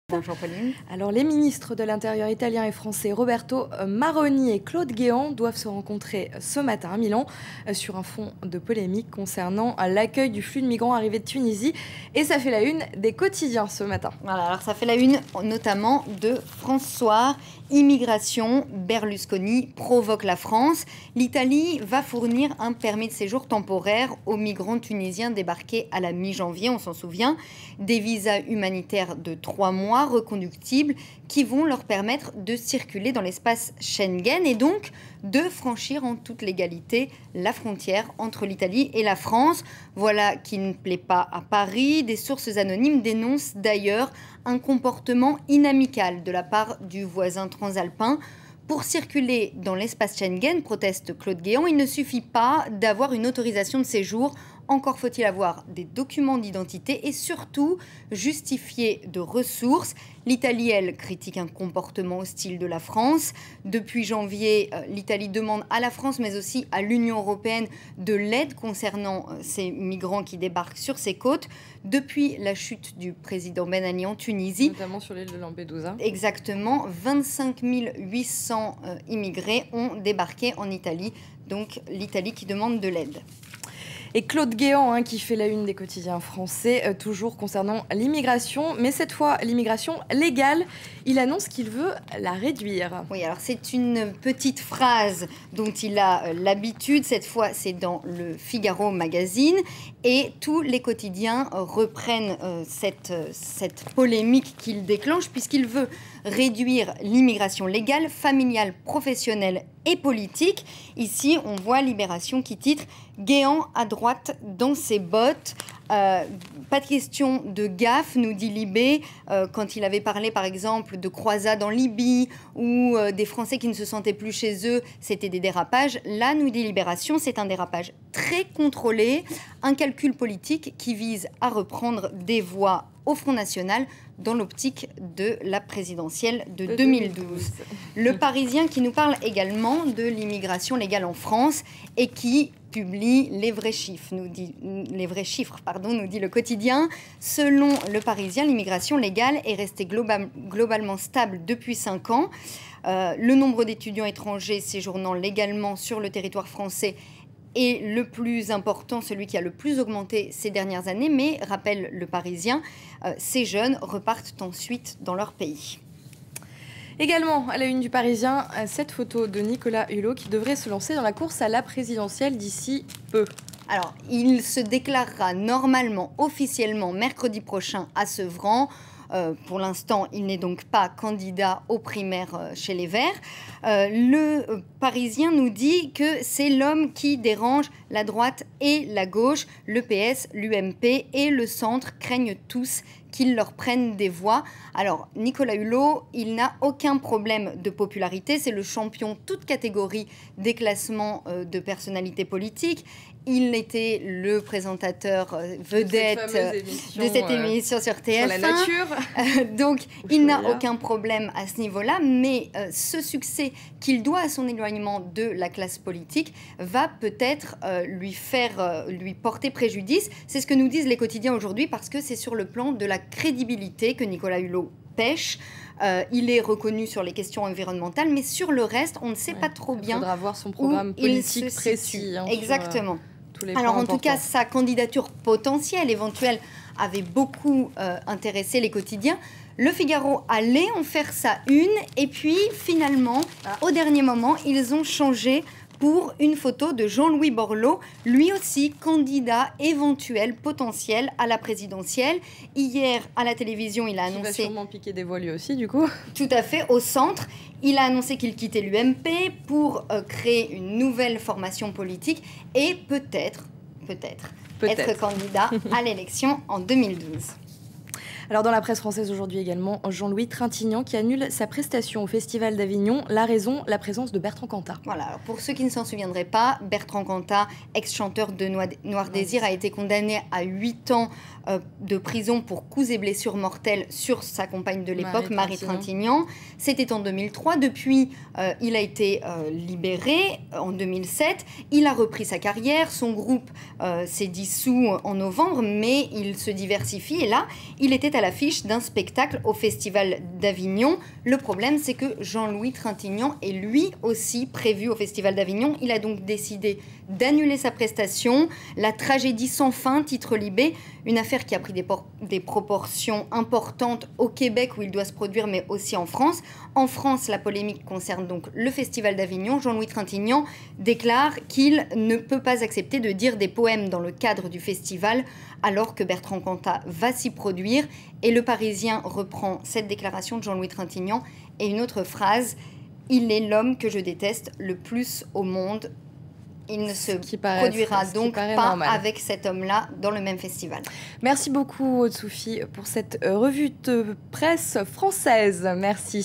Bonjour Pauline. Alors, les ministres de l'Intérieur italien et français Roberto Maroni et Claude Guéant doivent se rencontrer ce matin à Milan sur un fond de polémique concernant l'accueil du flux de migrants arrivés de Tunisie. Et ça fait la une des quotidiens ce matin. Voilà, alors ça fait la une notamment de France Soir. Immigration, Berlusconi provoque la France. L'Italie va fournir un permis de séjour temporaire aux migrants tunisiens débarqués à la mi-janvier, on s'en souvient. Des visas humanitaires de 3 mois reconductibles qui vont leur permettre de circuler dans l'espace Schengen et donc de franchir en toute légalité la frontière entre l'Italie et la France. Voilà qui ne plaît pas à Paris. Des sources anonymes dénoncent d'ailleurs un comportement inamical de la part du voisin transalpin. Pour circuler dans l'espace Schengen, proteste Claude Guéant, il ne suffit pas d'avoir une autorisation de séjour. Encore faut-il avoir des documents d'identité et surtout justifier de ressources. L'Italie, elle, critique un comportement hostile de la France. Depuis janvier, l'Italie demande à la France, mais aussi à l'Union européenne, de l'aide concernant ces migrants qui débarquent sur ses côtes. Depuis la chute du président Ben Ali en Tunisie. Notamment sur l'île de Lampedusa. Exactement, 25 800 immigrés ont débarqué en Italie. Donc l'Italie qui demande de l'aide. Et Claude Guéant qui fait la une des quotidiens français, toujours concernant l'immigration, mais cette fois l'immigration légale. Il annonce qu'il veut la réduire. Oui, alors c'est une petite phrase dont il a l'habitude. Cette fois, c'est dans le Figaro magazine. Et tous les quotidiens reprennent cette polémique qu'il déclenche, puisqu'il veut réduire l'immigration légale, familiale, professionnelle et politique. Ici, on voit Libération qui titre « Guéant à droite dans ses bottes ». Pas de question de gaffe, nous dit Libé, quand il avait parlé par exemple de croisades en Libye ou des Français qui ne se sentaient plus chez eux, c'était des dérapages. Là, nous dit Libération, c'est un dérapage très contrôlé, un calcul politique qui vise à reprendre des voix au Front National dans l'optique de la présidentielle de 2012. Le Parisien qui nous parle également de l'immigration légale en France et qui publie les vrais chiffres, nous dit le quotidien. Selon le Parisien, l'immigration légale est restée globalement stable depuis 5 ans. Le nombre d'étudiants étrangers séjournant légalement sur le territoire français est le plus important, celui qui a le plus augmenté ces dernières années. Mais, rappelle le Parisien, ces jeunes repartent ensuite dans leur pays. Également, à la une du Parisien, cette photo de Nicolas Hulot qui devrait se lancer dans la course à la présidentielle d'ici peu. Alors, il se déclarera normalement, officiellement, mercredi prochain à Sevran. Pour l'instant, il n'est donc pas candidat aux primaires chez les Verts. Le Parisien nous dit que c'est l'homme qui dérange la droite et la gauche. Le PS, l'UMP et le centre craignent tous qu'ils leur prennent des voix. Alors, Nicolas Hulot, il n'a aucun problème de popularité. C'est le champion toute catégorie des classements de personnalités politiques. Il était le présentateur vedette de cette émission sur TF1. Sur la nature. Donc, il n'a aucun problème à ce niveau-là. Mais ce succès qu'il doit à son éloignement de la classe politique va peut-être lui porter préjudice. C'est ce que nous disent les quotidiens aujourd'hui, parce que c'est sur le plan de la crédibilité que Nicolas Hulot pêche. Il est reconnu sur les questions environnementales, mais sur le reste, on ne sait pas trop bien. Il faudra voir son programme politique précis. Exactement. Tous les Alors, en importants. tout cas, sa candidature potentielle, éventuelle, avait beaucoup intéressé les quotidiens. Le Figaro allait en faire sa une, et puis finalement, au dernier moment, ils ont changé pour une photo de Jean-Louis Borloo, lui aussi candidat éventuel, potentiel à la présidentielle. Hier, à la télévision, il a annoncé... Il va sûrement piquer des voix lui aussi, du coup. Tout à fait, au centre. Il a annoncé qu'il quittait l'UMP pour créer une nouvelle formation politique et peut-être être candidat à l'élection en 2012. Alors dans la presse française aujourd'hui également, Jean-Louis Trintignant qui annule sa prestation au Festival d'Avignon. La raison, la présence de Bertrand Cantat. Voilà, alors pour ceux qui ne s'en souviendraient pas, Bertrand Cantat, ex-chanteur de Noir Désir, a été condamné à 8 ans de prison pour coups et blessures mortelles sur sa compagne de l'époque, Marie Trintignant. C'était en 2003. Depuis, il a été libéré en 2007. Il a repris sa carrière. Son groupe s'est dissous en novembre, mais il se diversifie. Et là, il était à l'affiche d'un spectacle au Festival d'Avignon. Le problème, c'est que Jean-Louis Trintignant est lui aussi prévu au Festival d'Avignon. Il a donc décidé d'annuler sa prestation. La tragédie sans fin, titre Libé, une affaire qui a pris des proportions importantes au Québec où il doit se produire, mais aussi en France. En France, la polémique concerne donc le Festival d'Avignon. Jean-Louis Trintignant déclare qu'il ne peut pas accepter de dire des poèmes dans le cadre du festival alors que Bertrand Cantat va s'y produire. Et le Parisien reprend cette déclaration de Jean-Louis Trintignant et une autre phrase: « Il est l'homme que je déteste le plus au monde ». Il ne se produira donc pas avec cet homme-là dans le même festival. Merci beaucoup, Aude Soufi, pour cette revue de presse française. Merci.